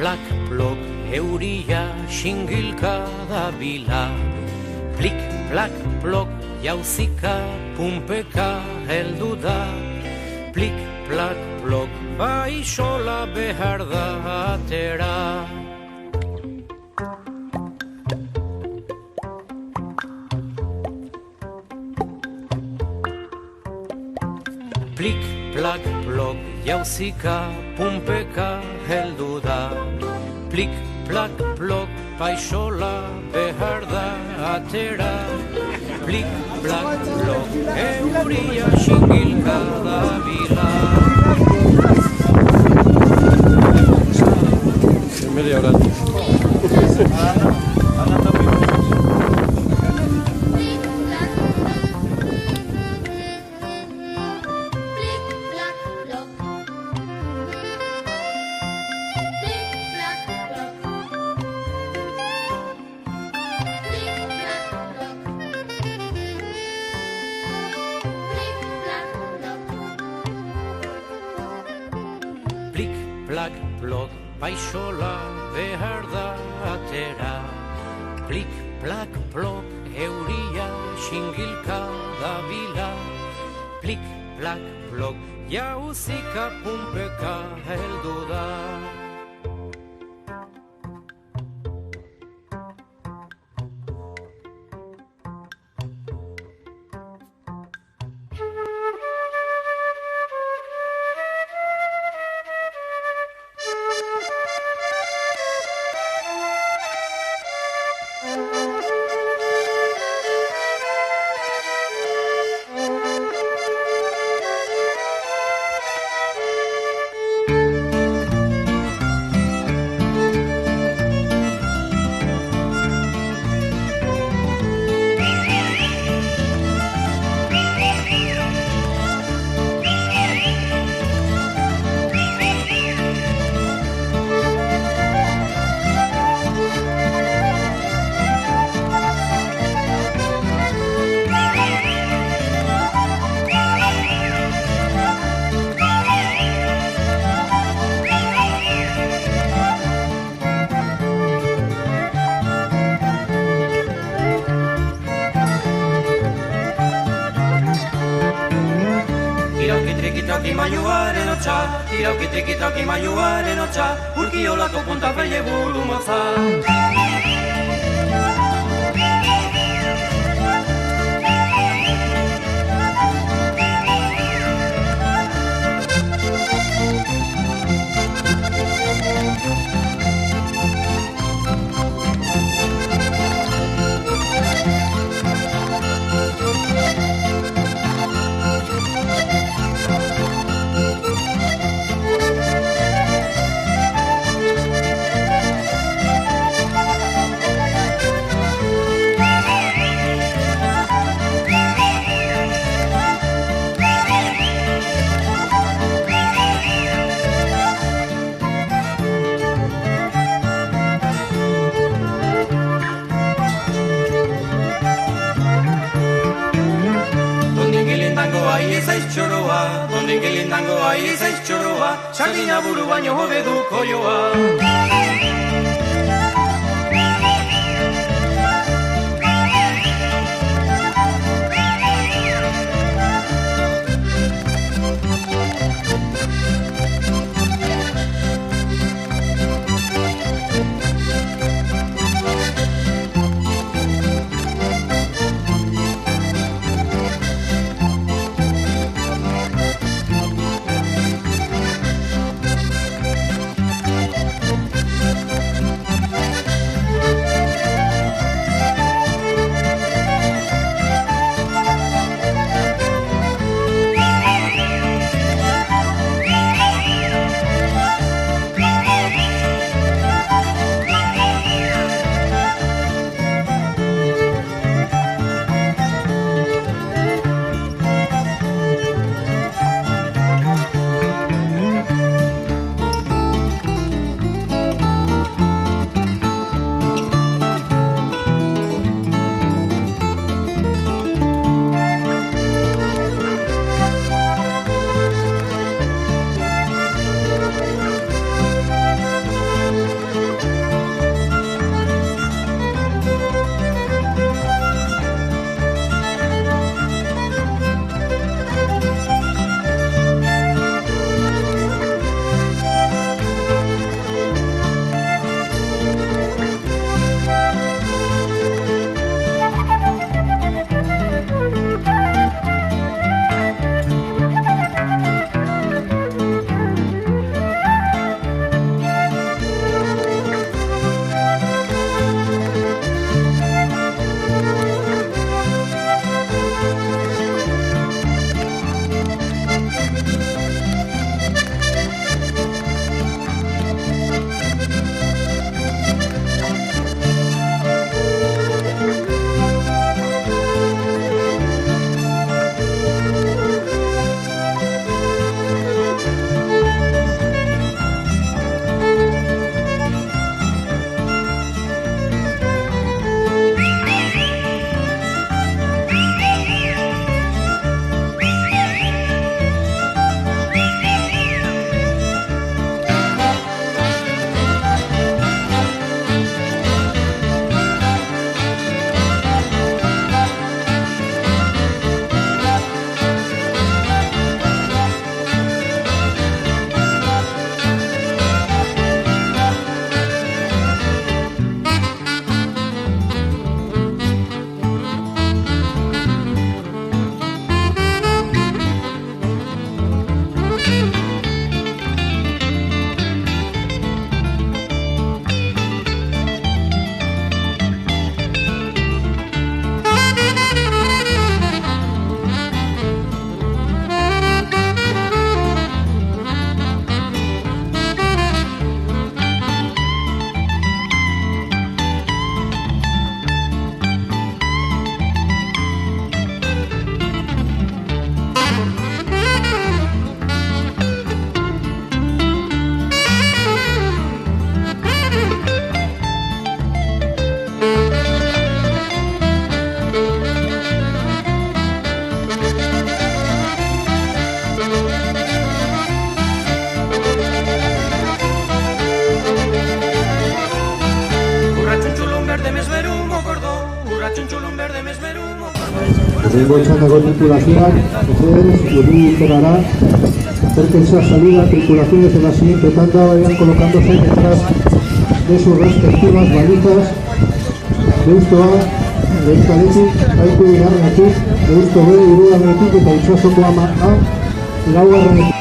plak, plok, euria, xingilka da bila. Plik, plak, plok, jauzika, punpeka, heldu da. Plik, plak, plok, bai sola behar da atera. Plik, plak, plok, jauzika, punpeka, heldu da. Plik, plak, plok, paixola, behar da, atera. Plik, plak, plok, euria, xingilka da bila. Media hora. Plik, plak, plok, paixola, behar da atera. Plik, plak, plok, euria, xingilka da bila. Plik, plak, plok, jauzika, punpeka, heldu da. Triki-triki maiuaren hotza, triki maiuaren hotza, urkiolako punta feile buru motza. Dondik lindango ahi ezaiz txoroa, sardina buru baino hobe du koioa. verde mesberu mokordo, urratxuntxulun verde mesberu mokordo. Tengo txandako tripulazioak, mesedez, iruditerara, acérquense a salida, tripulaciones de la siguiente tanda vayan colocándose detrás de sus respectivas balizas. Deustoa, Beitaletik, haiku bigarrenetik, Deusto B, hirugarrenetik eta itsasoko A, laugarrenetik.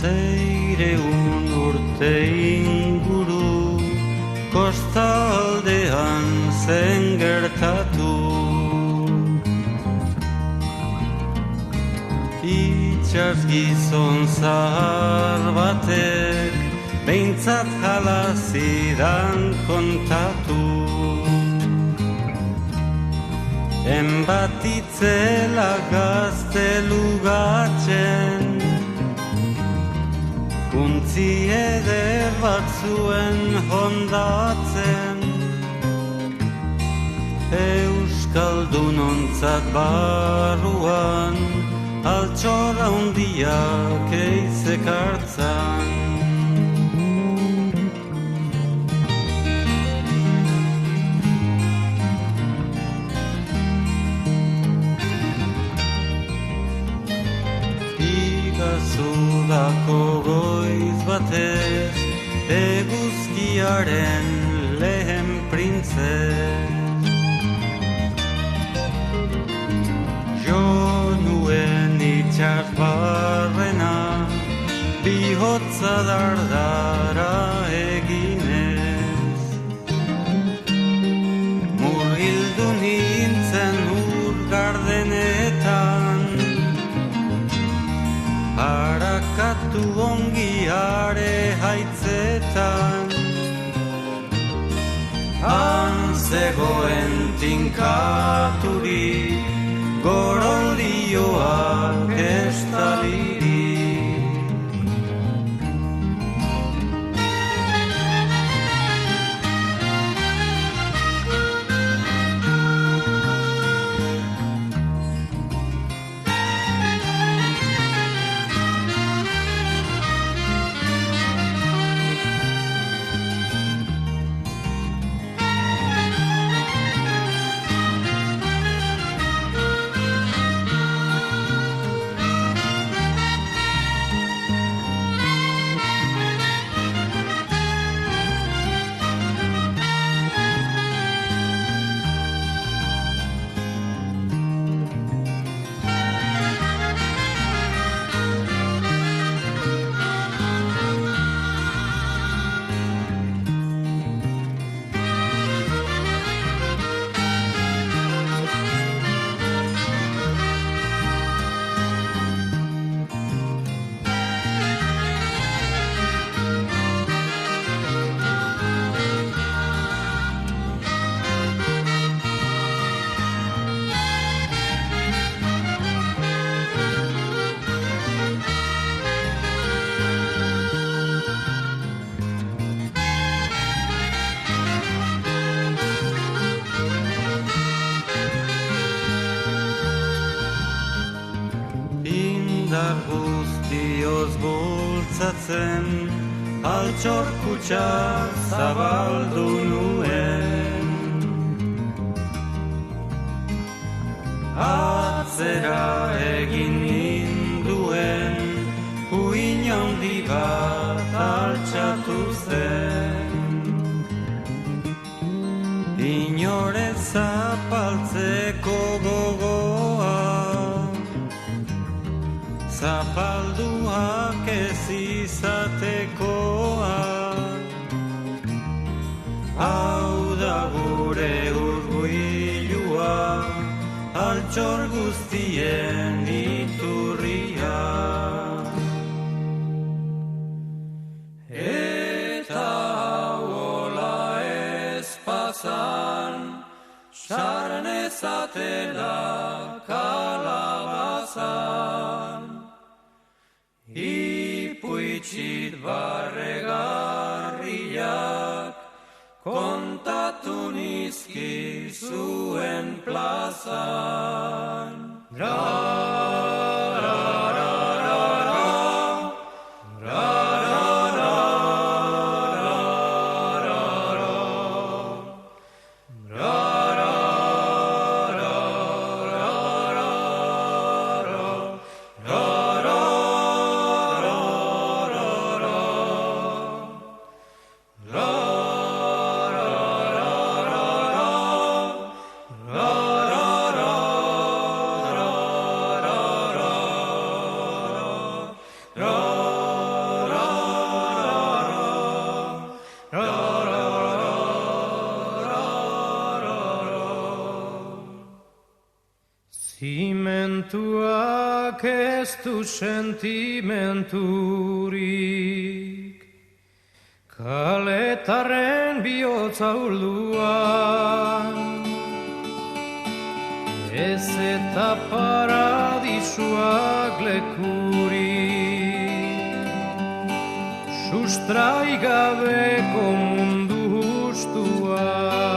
Seireun urte inguru kostaldean zen gertatu. Itxas gizon zahar batek behintzat hala zidan kontatu. Enbatitzela gaztelugatzen, untzi eder bat zuen hondatzen, euskaldunontzat barruan altxorra hundiak eizek hartzan. Igazudako goiz batez, eguzkiaren lehen printzez. Jo nuen itxas barrena, bihotza dardara eginez. Murgildu nintzen ur gardenetan, harakatu ongiare haitzetan. Han zegoen tinkaturik, goroldioak estalirik. Indar guztioz bultzatzen, altxor kutxa zabaldu nuen. Atzera egin ninduen, uin handi bat altxatu zen. Inorez zapaltzeko gogoa, zapalduak ez izatekoa. Hau da gure urguilua, altxor guztien iturria. Eta hola ez pasan, saren ezatela kalabazan, ipuitxit barregarriak kontatu nizki zuen plazan. Zimentuak ez du sentimenturik, kaletarren bihotza urduan, ez eta paradisuak lekurik, sustrai gabeko mundu hustuan.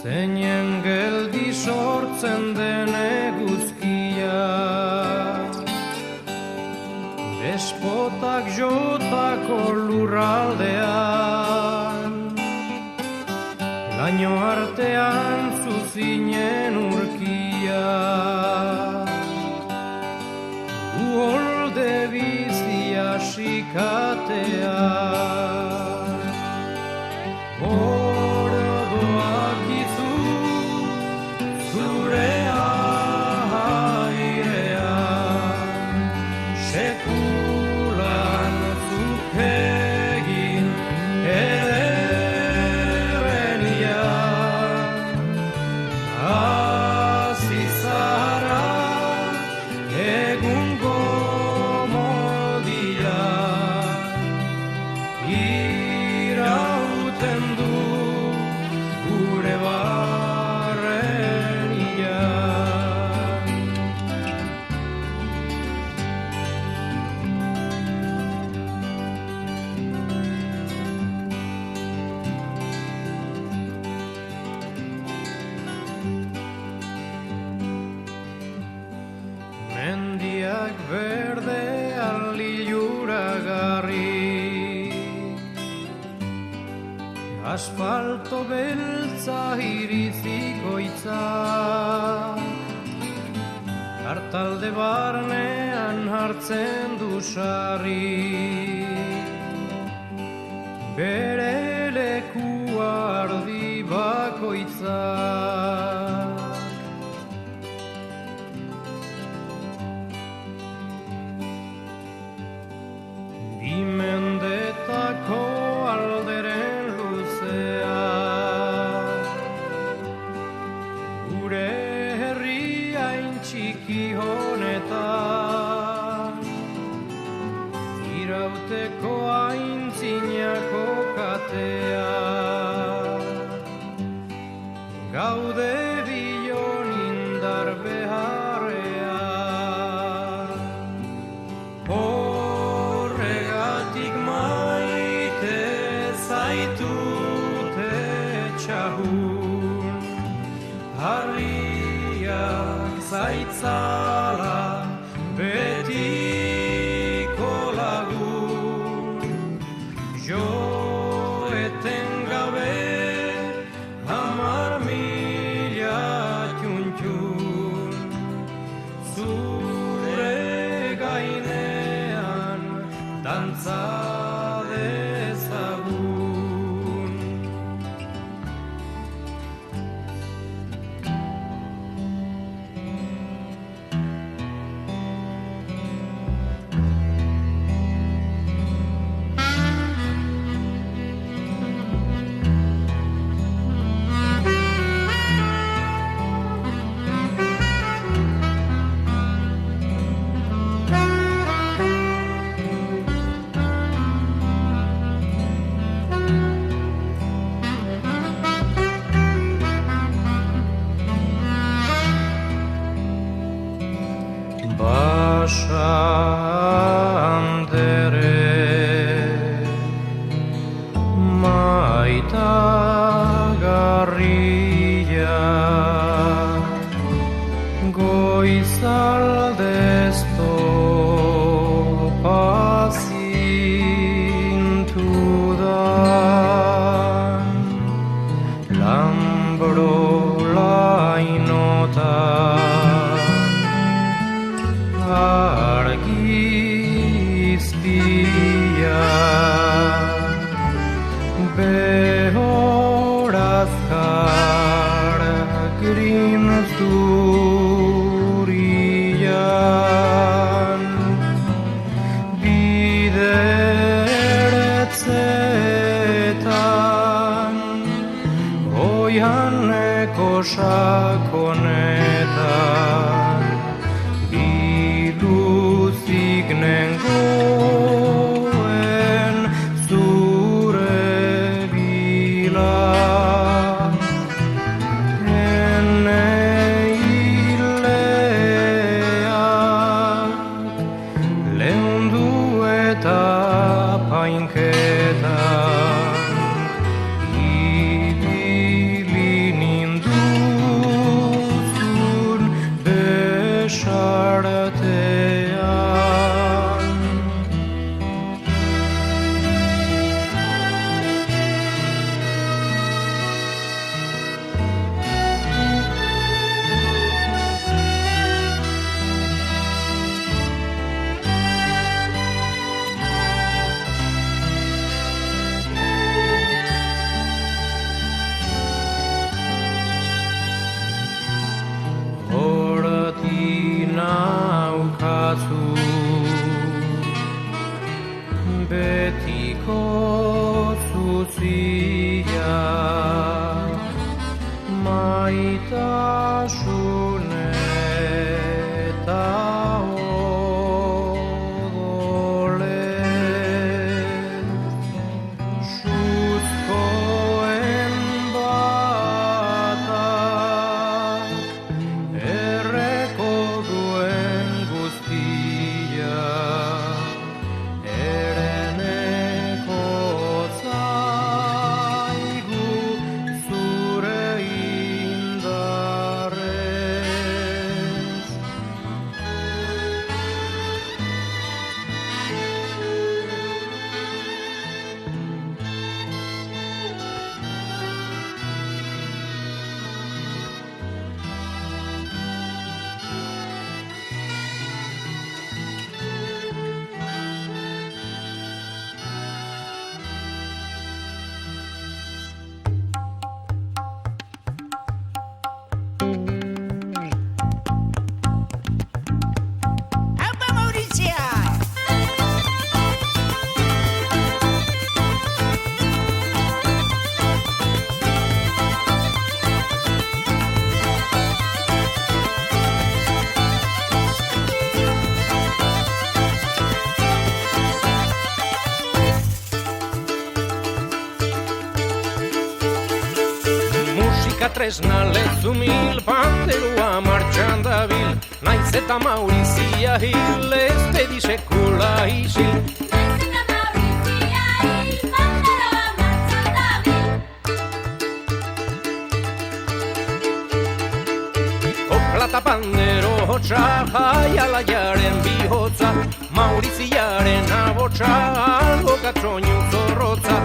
Zeinen geldi sortzen den eguzkia, despotak jotako lurraldean, laino artean zuzinen urkia, uholde bizia sikatean. Mendiak berde aliluragarri, asfalto beltza irizikoitza, hartalde barnean hartzen du sarri, bere lekua ardi bakoitza. Mendetako alderen luzea, gure herriain txiki honetan, irauteko aintzinako katea, gaude bion indar beharrean. Maite zaitute txahun, harriak zaitzala betiko lagun, jo etengabe 10.000 txuntxun, zure gainean dantza dezagun. maitagarria goizaldez topazintu da argizpia behorazkar grinzurian bideretzetan oianeko sakonetan biluzik nengoen zure bila ene hileak leundu eta painketan ibili ninduzun besartean. Naukazu betiko zuzia maitasun eta odolez suzkoen batak erreko duen guztia ereneko zaigu zure indarrez. ¡Apa, Mauricia! Musika tresna lezumil, panderua martxan dabil, naiz eta Maurizia hil, ez pedi sekula isil. Koplata pandero hotza, jaialaiaren bihotza, Mauriziaren abotza, algo katzoinu zorrotza.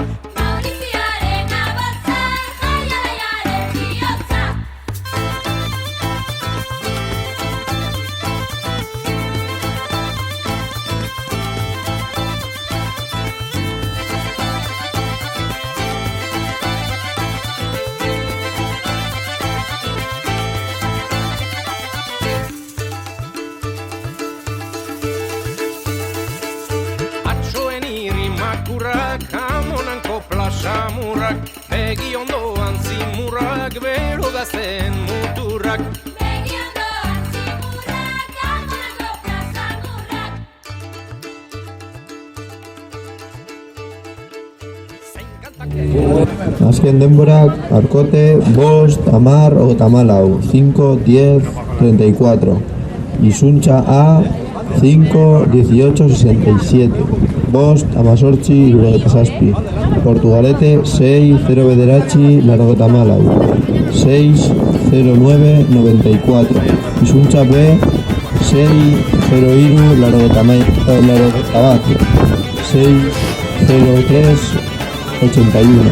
Samurrak, begi ondoan zimurrak, bero gazten muturrak. Begi ondoan zimurrak, amonako plazamurrak. Azken denborak, Arkote, 5, 10, 5, 10, 34. Isuntza A, 5, 18, 67. 5, 18, 77. Portugalete 6-0-9 6-09-94 Izuntza B 6-0-1 Larogetabat 6-0-3-81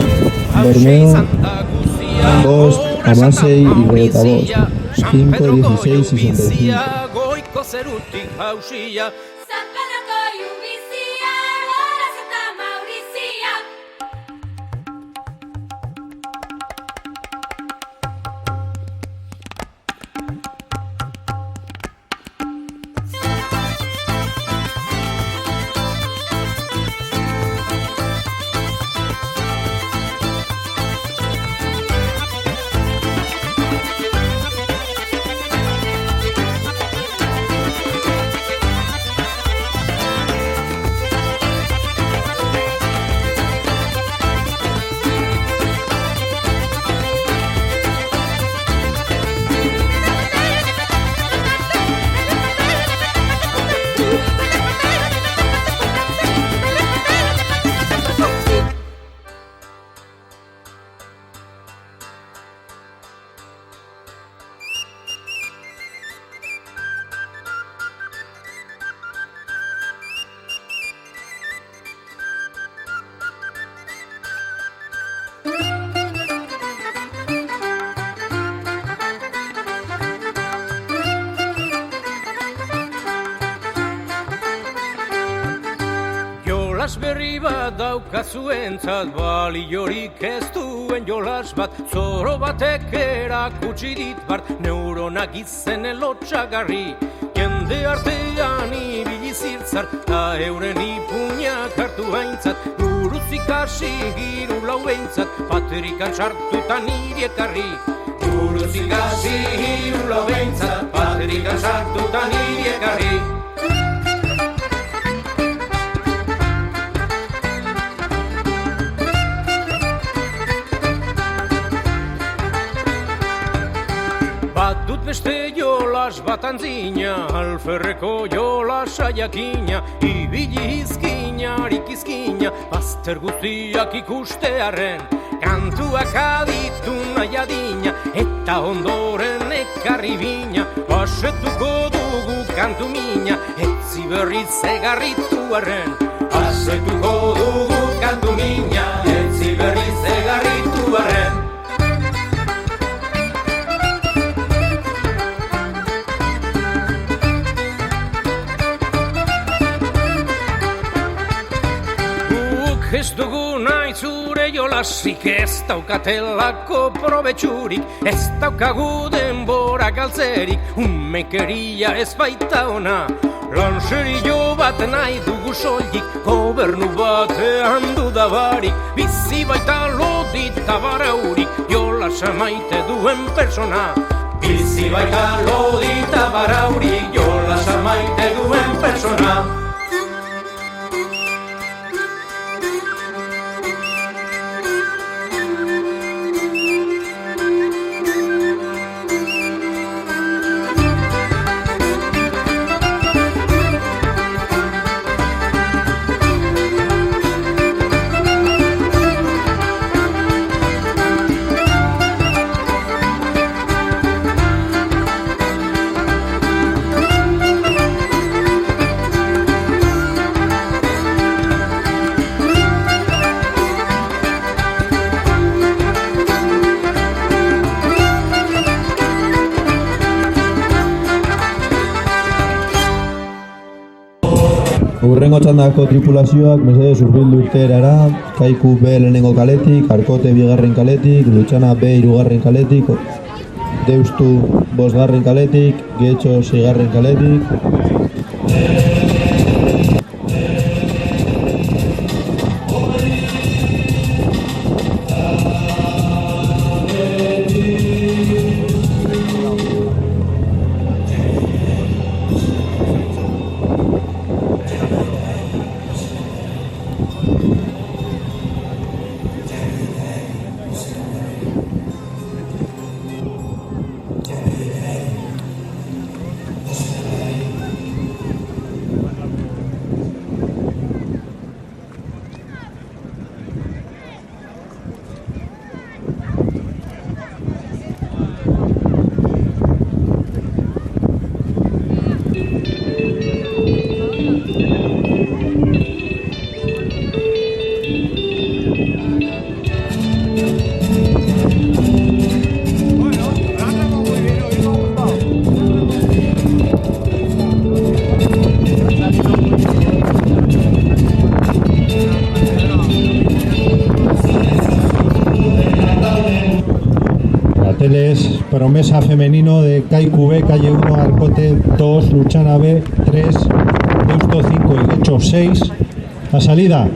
Bermeo 5-16-5-16-65 Goiko zerutik hausia San Pedroko Iubizia, Horaz eta Maurizia. Jolas berri bat daukazuentzat baliorik ez duen jolas bat Zoro batek erakutsi dit bart neuronak izene lotxagarri Jende artean ibili zirtzar ta euren ipuñak hartu haintzat Buruzik hasi hiru lau behintzat patrikan sartuta niri ekarri Buruzik hasi hiru lau behintzat patrikan sartuta niri ekarri Dut beste jolas bat antzina, alferreko jolas aiakina, ibili izkinarik izkina, bazter guztiak ikustearen, kantuak aditu nahi adina, eta ondoren ekarri bina, asetuko dugu kantu mina, etzi berriz egarrituaren. Asetuko dugu kantu mina, etzi berriz egarrituaren. Ez dugu nahi zure jolasik, ez daukatelako probetxurik, ez daukagu denbora galtzerik, umekeria ez baita ona. Lanserio bat nahi dugu soilik, gobernu batean dudabarik, bizi baita lodita baraurik, jolasa maite duen persona. Bizi baita lodita baraurik, jolasa maite duen persona. Hurrengo txandako tripulazioak mesedez hurbildu irteerara, Kaiku B lehenengo kaletik, Arkote bigarren kaletik, Lutxana B hirugarren kaletik, Deustu bosgarren kaletik, Getxo seigarren kaletik. carteles Promesa Femenino de Kaiku B, calle 1, Arcote 2, Luchana B 3, Deusto 5 y Hecho 6. La salida.